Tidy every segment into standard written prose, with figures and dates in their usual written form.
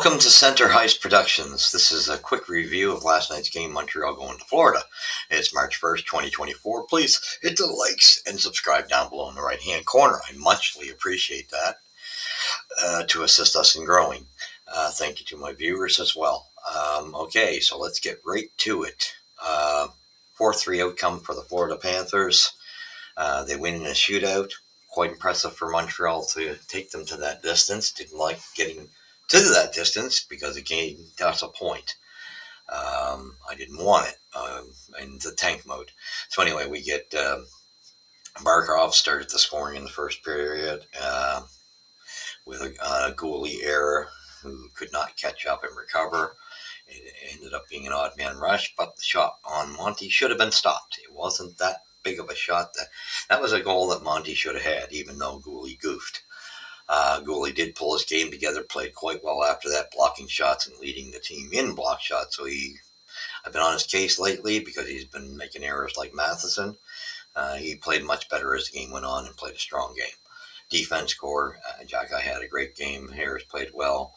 Welcome to Center Heist Productions. This is a quick review of last night's game, Montreal going to Florida. It's March 1st, 2024. Please hit the likes and subscribe down below in the right-hand corner. I muchly appreciate that to assist us in growing. Thank you to my viewers as well. Okay, so let's get right to it. 4-3 outcome for the Florida Panthers. They win in a shootout. Quite impressive for Montreal to take them to that distance. Didn't like getting to that distance because it gave us a point. I didn't want it in the tank mode. So anyway, we get Barkov started the scoring in the first period with a goalie error who could not catch up and recover. It ended up being an odd man rush, but the shot on Monty should have been stopped. It wasn't that big of a shot. That was a goal that Monty should have had, even though goalie goofed. Goalie did pull his game together, played quite well after that, blocking shots and leading the team in block shots. So I've been on his case lately because he's been making errors like Matheson. He played much better as the game went on and played a strong game. Defense core, Jacki had a great game. Harris played well.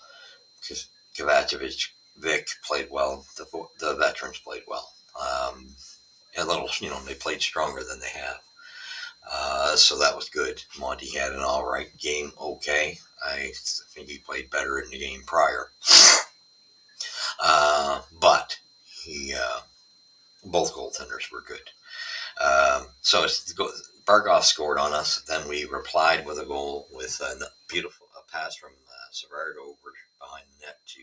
Kovacevic, Vic played well. The veterans played well. A little, they played stronger than they have. So that was good. Monty had an all right game. Okay. I think he played better in the game prior. But both goaltenders were good. So Barkov scored on us. Then we replied with a goal with a beautiful pass from Savard over behind the net to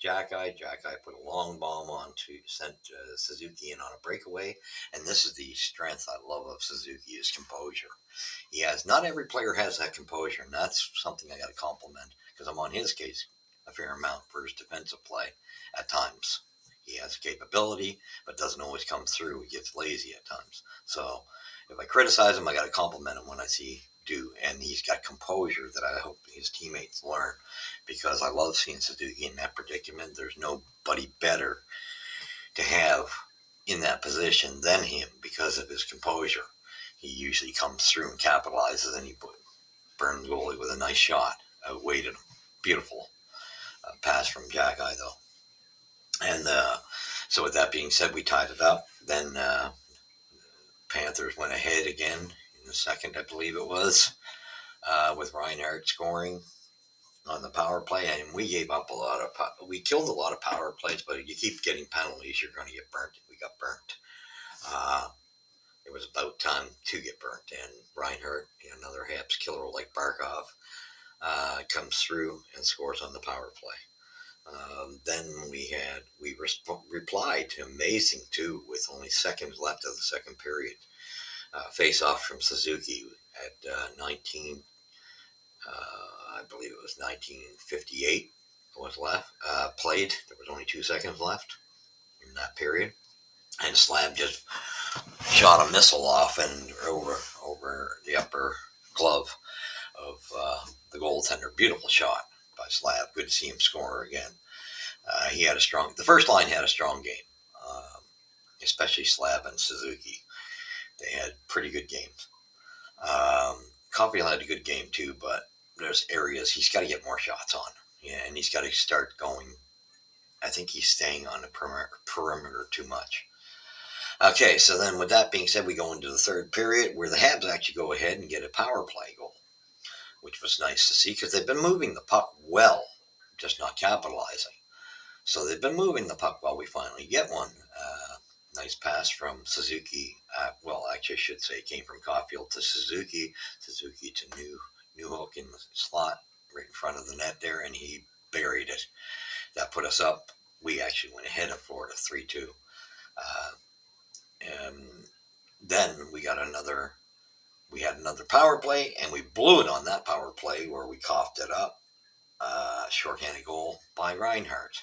Jacki. Jacki put a long bomb on to send Suzuki in on a breakaway. And this is the strength I love of Suzuki, is composure. Not every player has that composure, and that's something I got to compliment because I'm on his case a fair amount for his defensive play at times. He has capability, but doesn't always come through. He gets lazy at times. So if I criticize him, I got to compliment him when I see do, and he's got composure that I hope his teammates learn, because I love seeing Suzuki in that predicament. There's nobody better to have in that position than him because of his composure. He usually comes through and capitalizes, and he burns the goalie with a nice shot. Outweighted him. Beautiful pass from Jacki, though. And so with that being said, we tied it up. Then Panthers went ahead again in the second, I believe it was, with Reinhart scoring on the power play. And we gave up we killed a lot of power plays, but you keep getting penalties, you're going to get burnt. We got burnt. It was about time to get burnt. And Reinhart, another Habs killer like Barkov, comes through and scores on the power play. Then we replied to amazing too, with only seconds left of the second period. Face off from Suzuki at 19. I believe it was 1958 was left. Played. There was only 2 seconds left in that period, and Slab just shot a missile off and over the upper glove of the goaltender. Beautiful shot by Slab. Good to see him score again. The first line had a strong game, especially Slab and Suzuki. They had pretty good games. Caulfield had a good game too, but there's areas he's got to get more shots on. And he's got to start going. I think he's staying on the perimeter too much. Okay, so then with that being said, we go into the third period where the Habs actually go ahead and get a power play goal, which was nice to see because they've been moving the puck well, just not capitalizing. So they've been moving the puck well. We finally get one. Nice pass from Suzuki. Actually, I should say it came from Caulfield to Suzuki. Suzuki to Newhook in the slot right in front of the net there, and he buried it. That put us up. We actually went ahead of Florida 3-2. And then we had another power play, and we blew it on that power play where we coughed it up. Shorthanded goal by Reinhart.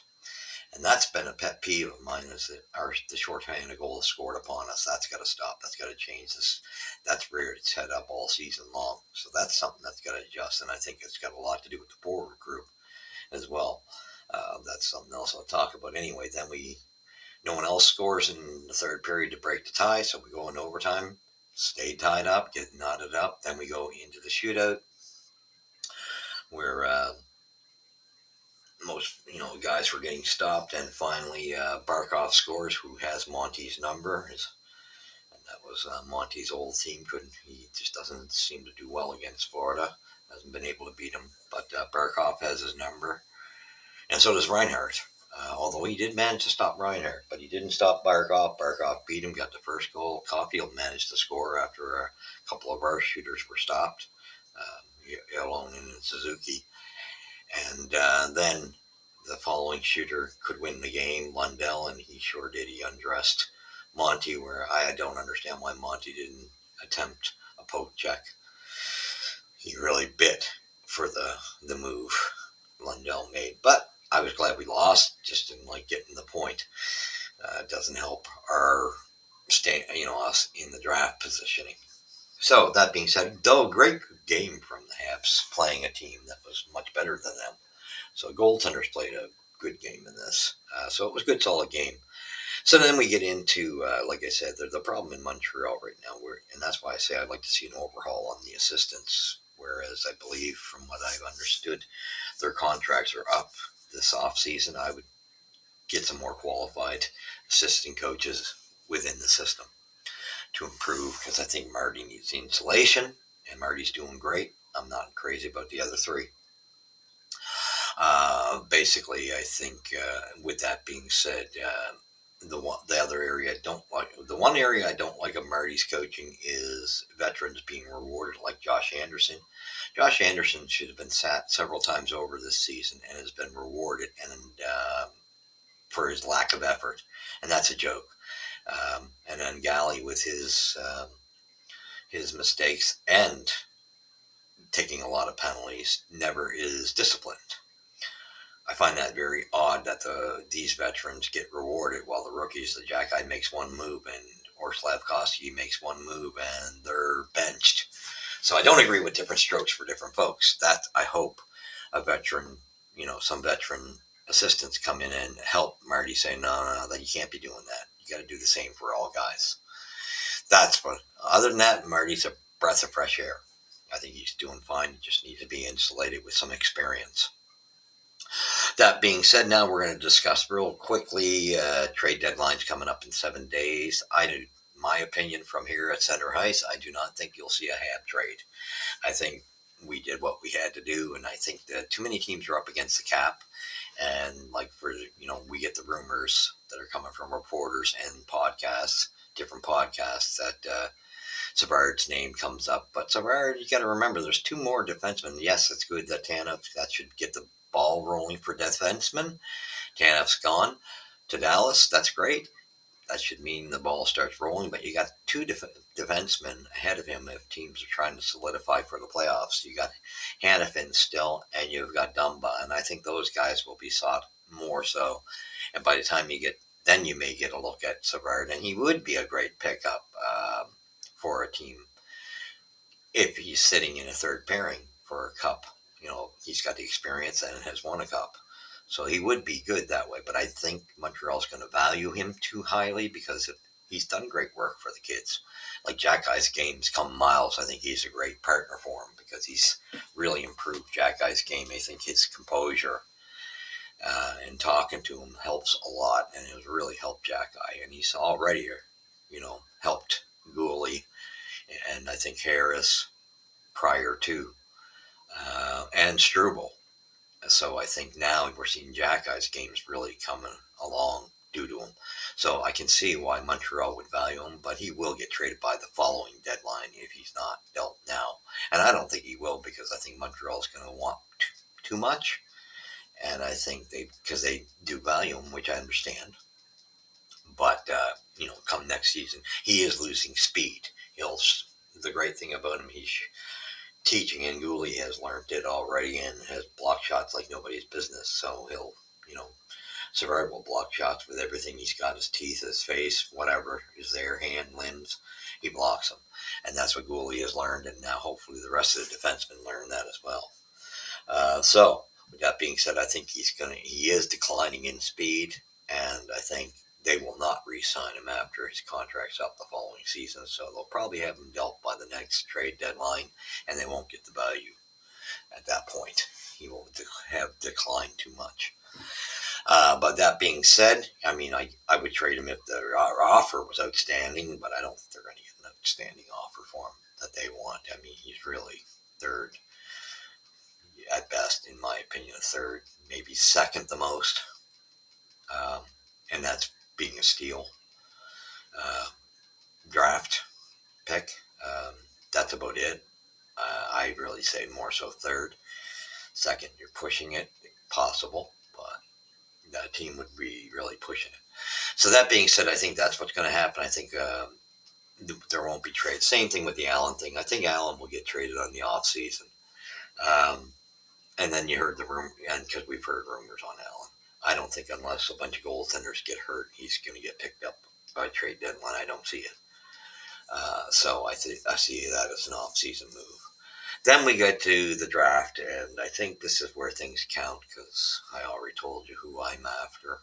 And that's been a pet peeve of mine, is that the shorthanded goal is scored upon us. That's got to stop. That's got to change. That's reared its head up all season long. So that's something that's got to adjust, and I think it's got a lot to do with the forward group as well. That's something else I'll talk about anyway. Then no one else scores in the third period to break the tie, so we go into overtime, stay tied up, get knotted up. Then we go into the shootout where most guys were getting stopped, and finally Barkov scores, who has Monty's number. And that was Monty's old team. Couldn't He just doesn't seem to do well against Florida. Hasn't been able to beat him, but Barkov has his number, and so does Reinhardt. Although he did manage to stop Reinhardt, but he didn't stop Barkov. Barkov beat him, got the first goal. Caulfield managed to score after a couple of our shooters were stopped. Yolonen and Suzuki. And then the following shooter could win the game, Lundell, and he sure did. He undressed Monty, where I don't understand why Monty didn't attempt a poke check. He really bit for the move Lundell made. But I was glad we lost, just didn't like getting the point. It doesn't help our us in the draft positioning. So that being said, though, great game from the Habs, playing a team that was much better than them. So goaltenders played a good game in this. So it was a good, solid game. So then we get into, like I said, the problem in Montreal right now, and that's why I say I'd like to see an overhaul on the assistants. Whereas I believe, from what I've understood, their contracts are up this off season. I would get some more qualified assistant coaches within the system to improve, because I think Marty needs insulation, and Marty's doing great. I'm not crazy about the other three. Basically, I think, with that being said, the other area I don't like, the one area I don't like of Marty's coaching is veterans being rewarded, like Josh Anderson. Josh Anderson should have been sat several times over this season and has been rewarded, and for his lack of effort, and that's a joke. And then Galley, with his mistakes and taking a lot of penalties, never is disciplined. I find that very odd that these veterans get rewarded while the rookies, the Jack Eye makes one move and or Slavkovsky makes one move and they're benched. So I don't agree with different strokes for different folks. That I hope a veteran, some veteran assistants come in and help Marty say, no, that you can't be doing that. You got to do the same for all guys. That's what. Other than that, Marty's a breath of fresh air. I think he's doing fine. He just needs to be insulated with some experience. That being said, now we're going to discuss real quickly. Trade deadline's coming up in 7 days. My opinion from here at Center Ice, I do not think you'll see a Hab trade. I think we did what we had to do, and I think that too many teams are up against the cap. And we get the rumors that are coming from reporters and podcasts, different podcasts, that Savard's name comes up. But Savard, you got to remember, there's two more defensemen. Yes, it's good that that should get the ball rolling for defensemen. Taneff's gone to Dallas. That's great. That should mean the ball starts rolling. But you got two defensemen ahead of him if teams are trying to solidify for the playoffs. You got Hanifin still, and you've got Dumba. And I think those guys will be sought more so. And by the time then you may get a look at Savard, and he would be a great pickup for a team if he's sitting in a third pairing for a cup. He's got the experience and has won a cup. So he would be good that way. But I think Montreal's going to value him too highly because he's done great work for the kids. Like Jack Eye's games come miles. I think he's a great partner for him because he's really improved Jack Eye's game. I think his composure and talking to him helps a lot, and it has really helped Jack Eye. And he's already, helped Gooley and I think Harris prior to, and Struble. So I think now we're seeing Jack Eye's games really coming along due to him. So I can see why Montreal would value him, but he will get traded by the following deadline if he's not dealt now. And I don't think he will, because I think Montreal's going to want too much. And I think because they do value him, which I understand. But, come next season, he is losing speed. The great thing about him, he's teaching, and Gooley has learned it already and has blocked shots like nobody's business. So he'll, Savard will block shots with everything he's got, his teeth, his face, whatever is there, hand, limbs, he blocks them. And that's what Gooley has learned, and now hopefully the rest of the defensemen learn that as well. So with that being said, I think he is declining in speed, and I think they will not re-sign him after his contract's up the following season. So they'll probably have him dealt by the next trade deadline, and they won't get the value at that point. he will have declined too much. But that being said, I mean, I would trade him if the offer was outstanding, but I don't think they're going to get an outstanding offer for him that they want. I mean, he's really third at best, in my opinion, third, maybe second the most, um, and that's being a steal uh, draft pick. Um, that's about it. I really say more so third. Second, you're pushing it, possible, but that team would be really pushing it. So that being said, I think that's what's going to happen. I think there won't be trades. Same thing with the Allen thing. I think Allen will get traded on the off season. Um, and then you heard the rumor, and because we've heard rumors on Allen, I don't think unless a bunch of goaltenders get hurt, he's going to get picked up by trade deadline. I don't see it. So I see that as an off season move. Then we get to the draft, and I think this is where things count because I already told you who I'm after.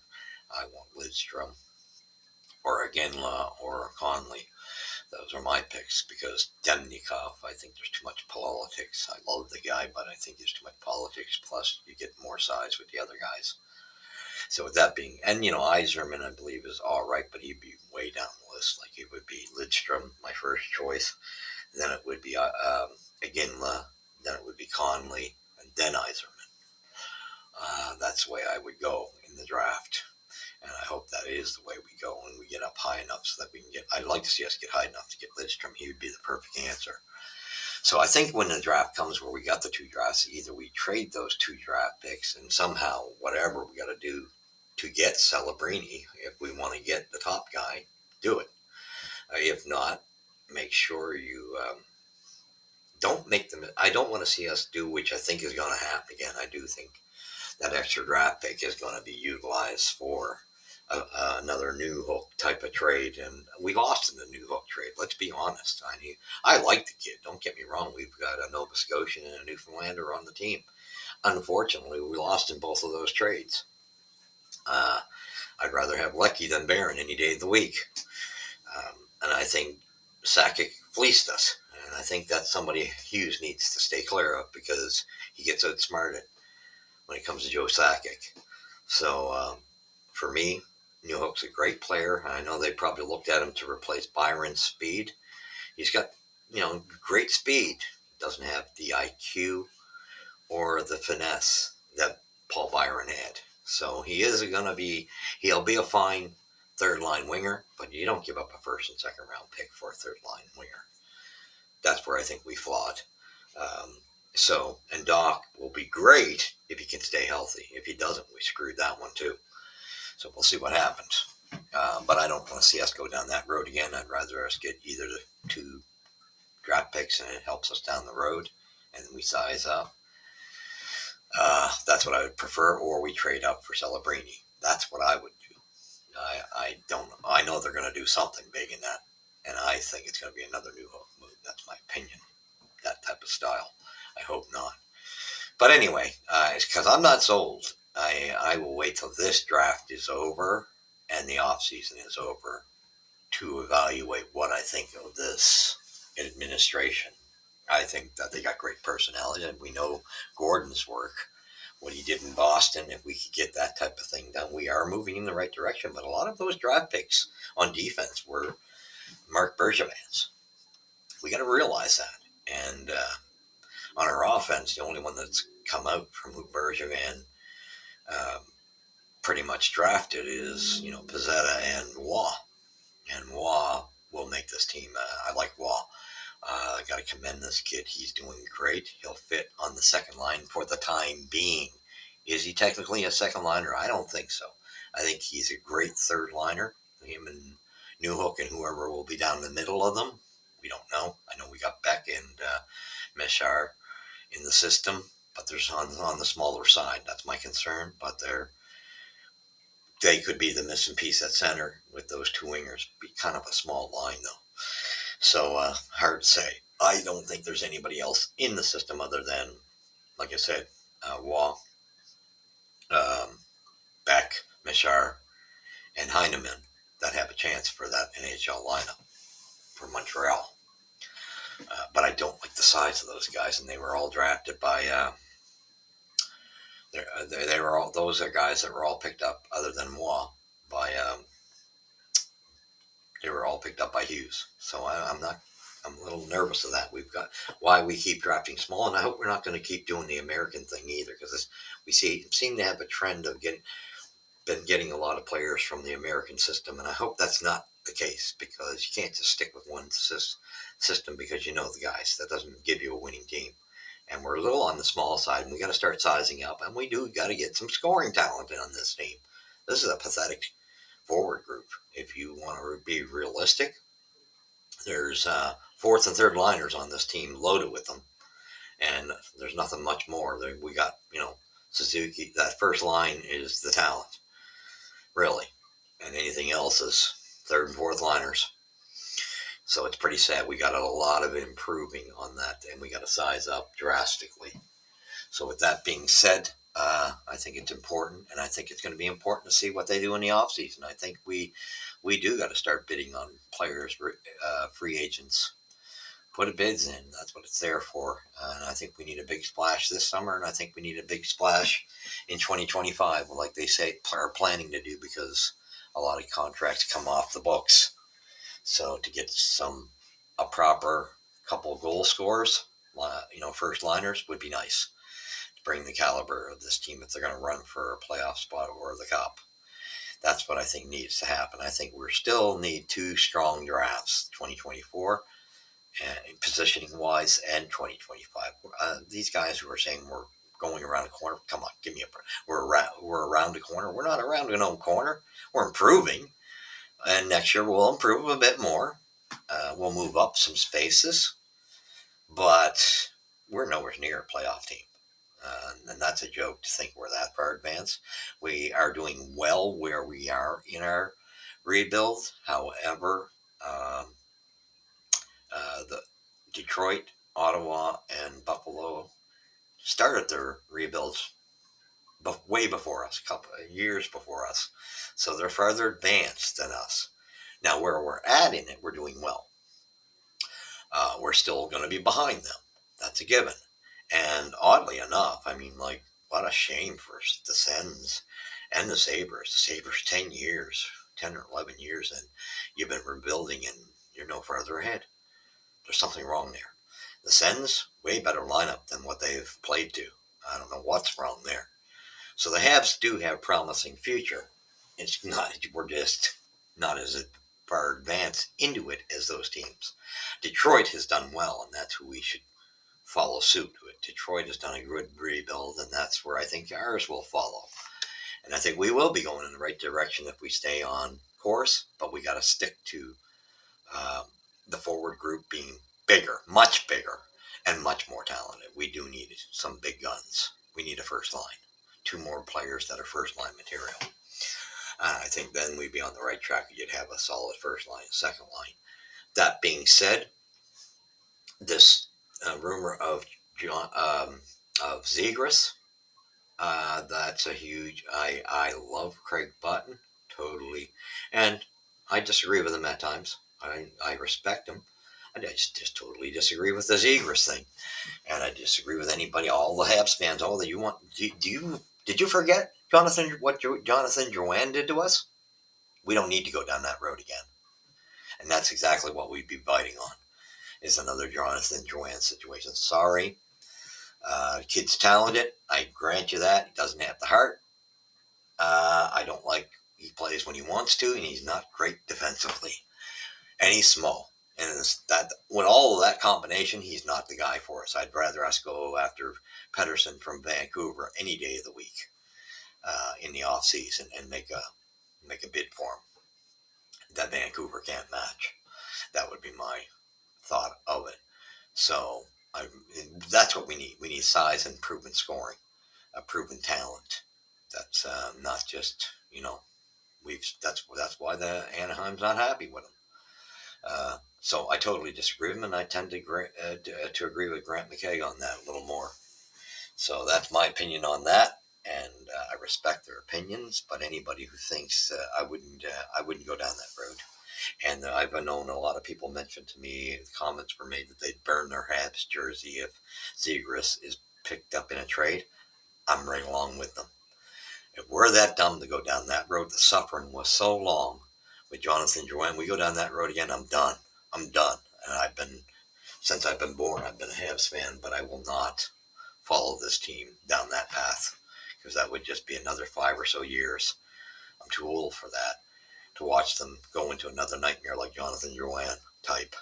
I want Lidstrom or a Ginla or a Conley. Those are my picks because Demnikov, I think there's too much politics. I love the guy, but I think there's too much politics. Plus, you get more size with the other guys. So with that being, and Yzerman, I believe is all right, but he'd be way down the list. Like it would be Lidstrom, my first choice. Then it would be Ginla. Then it would be Conley, and then Yzerman. That's the way I would go in the draft. And I hope that is the way we go when we get up high enough so that we can get. I'd like to see us get high enough to get Lidstrom. He would be the perfect answer. So I think when the draft comes where we got the two drafts, either we trade those two draft picks and somehow whatever we got to do to get Celebrini, if we want to get the top guy, do it. If not, make sure you don't make them. I don't want to see us do, which I think is going to happen again. I do think that extra draft pick is going to be utilized for another new hook type of trade, and we lost in the new hook trade. Let's be honest. I like the kid. Don't get me wrong. We've got a Nova Scotian and a Newfoundlander on the team. Unfortunately, we lost in both of those trades. I'd rather have Lecky than Barron any day of the week, and I think Sakic fleeced us. And I think that's somebody Hughes needs to stay clear of because he gets outsmarted when it comes to Joe Sakic. So for me, Newhook's a great player. I know they probably looked at him to replace Byron's speed. He's got, great speed. Doesn't have the IQ or the finesse that Paul Byron had. So he'll be a fine third line winger, but you don't give up a first and second round pick for a third line winger. That's where I think we flawed. Um, and Doc will be great if he can stay healthy. If he doesn't, we screwed that one too. So we'll see what happens. But I don't want to see us go down that road again. I'd rather us get either the two draft picks and it helps us down the road and we size up. That's what I would prefer, or we trade up for Celebrini. That's what I would do. I know they're going to do something big in that, and I think it's going to be another new hook move. That's my opinion. That type of style. I hope not. But anyway, it's because I'm not sold. I will wait till this draft is over and the off season is over to evaluate what I think of this administration. I think that they got great personality, and we know Gordon's work, what he did in Boston. If we could get that type of thing done, we are moving in the right direction. But a lot of those draft picks on defense were Mark Bergevin's. We got to realize that. And on our offense, the only one that's come out from who Bergevin um, pretty much drafted is, Pizzetta and Waugh. And Waugh will make this team. I like Waugh. I got to commend this kid. He's doing great. He'll fit on the second line for the time being. Is he technically a second liner? I don't think so. I think he's a great third liner. Him and Newhook and whoever will be down the middle of them. We don't know. I know we got Beck and Meshar in the system, but there's on the smaller side. That's my concern. But they could be the missing piece at center with those two wingers. Be kind of a small line though. So hard to say. I don't think there's anybody else in the system other than, like I said, Waugh, Beck, Mishar, and Heineman that have a chance for that NHL lineup for Montreal. But I don't like the size of those guys, and they were all drafted by They were all those are guys that were all picked up, other than moi, by they were all picked up by Hughes. So I'm not. I'm a little nervous of that. We've got why we keep drafting small, and I hope we're not going to keep doing the American thing either, because we seem to have a trend of getting a lot of players from the American system, and I hope that's not the case, because you can't just stick with one system because you know the guys. That doesn't give you a winning team. And we're a little on the small side, and we got to start sizing up, and we do got to get some scoring talent on this team. This is a pathetic forward group. If you want to be realistic, there's fourth and third liners on this team loaded with them, and there's nothing much more. We got Suzuki. That first line is the talent, really, and anything else is third and fourth liners. So it's pretty sad. We got a lot of improving on that, and we got to size up drastically. So with that being said, I think it's important, and I think it's going to be important to see what they do in the offseason. I think we do got to start bidding on players, free agents. Put a bids in. That's what it's there for. And I think we need a big splash this summer, and I think we need a big splash in 2025, like they say are planning to do, because a lot of contracts come off the books. So to get a proper couple of goal scorers, first liners would be nice to bring the caliber of this team if they're going to run for a playoff spot or the cup. That's what I think needs to happen. I think we still need two strong drafts, 2024 and positioning wise, and 2025. These guys who are saying we're going around the corner, come on, give me a break. We're around the corner. We're not around no corner. We're improving, and next year we'll improve a bit more. We'll move up some spaces, but we're nowhere near a playoff team. And that's a joke to think we're that far advanced. We are doing well where we are in our rebuild. However, the Detroit, Ottawa, and Buffalo started their rebuilds way before us, a couple of years before us. So they're farther advanced than us. Now, where we're at in it, we're doing well. We're still going to be behind them. That's a given. And oddly enough, I mean, like, what a shame for the Sens and the Sabres. The Sabres, 10 years, 10 or 11 years, and you've been rebuilding and you're no further ahead. There's something wrong there. The Sens, way better lineup than what they've played to. I don't know what's wrong there. So the Habs do have a promising future. It's not, we're just not as far advanced into it as those teams. Detroit has done well, and that's who we should follow suit with. Detroit has done a good rebuild, and that's where I think ours will follow. And I think we will be going in the right direction if we stay on course, but we got to stick to um, the forward group being bigger, much bigger, and much more talented. We do need some big guns. We need a first line. Two more players that are first line material. I think then we'd be on the right track. You'd have a solid first line and second line. That being said, this rumor of of Zegras, that's a huge. I love Craig Button totally, and I disagree with him at times. I respect him. I just totally disagree with the Zegras thing, and I disagree with anybody. All the Habs fans. Oh, that you want? Did you forget Jonathan Drouin did to us? We don't need to go down that road again, and that's exactly what we'd be biting on. Is another Jonathan Drouin situation. Sorry, kid's talented. I grant you that. He doesn't have the heart. I don't like he plays when he wants to, and he's not great defensively, and he's small. And that with all of that combination, he's not the guy for us. I'd rather us go after Pedersen from Vancouver any day of the week in the off season and make a bid for him that Vancouver can't match. That would be my thought of it. So I, that's what we need. We need size and proven scoring, a proven talent. That's not just that's why the Anaheim's not happy with him. So I totally disagree with him, and I tend to agree with Grant McKay on that a little more. So that's my opinion on that, and I respect their opinions. But anybody who thinks I wouldn't go down that road. And I've known a lot of people mention to me, comments were made that they'd burn their Habs jersey if Zegras is picked up in a trade. I'm right along with them. If we're that dumb to go down that road, the suffering was so long with Jonathan Drouin. We go down that road again, I'm done. I'm done. And since I've been born, I've been a Habs fan, but I will not follow this team down that path because that would just be another 5 or so years. I'm too old for that to watch them go into another nightmare like Jonathan Drouin type.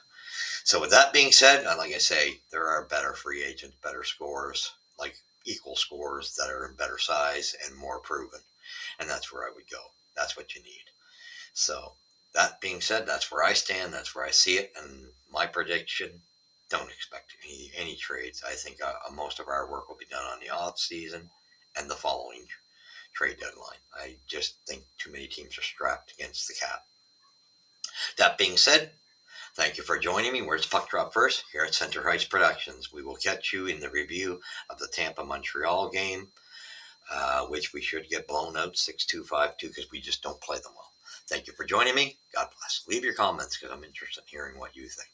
So with that being said, like I say, there are better free agents, better scorers, like equal scorers that are in better size and more proven. And that's where I would go. That's what you need. So that being said, that's where I stand. That's where I see it. And my prediction, don't expect any trades. I think most of our work will be done on the off season and the following trade deadline. I just think too many teams are strapped against the cap. That being said, thank you for joining me. Where's Puck Drop First? Here at Center Heights Productions. We will catch you in the review of the Tampa-Montreal game, which we should get blown out 6-2, 5-2 because we just don't play them well. Thank you for joining me. God bless. Leave your comments because I'm interested in hearing what you think.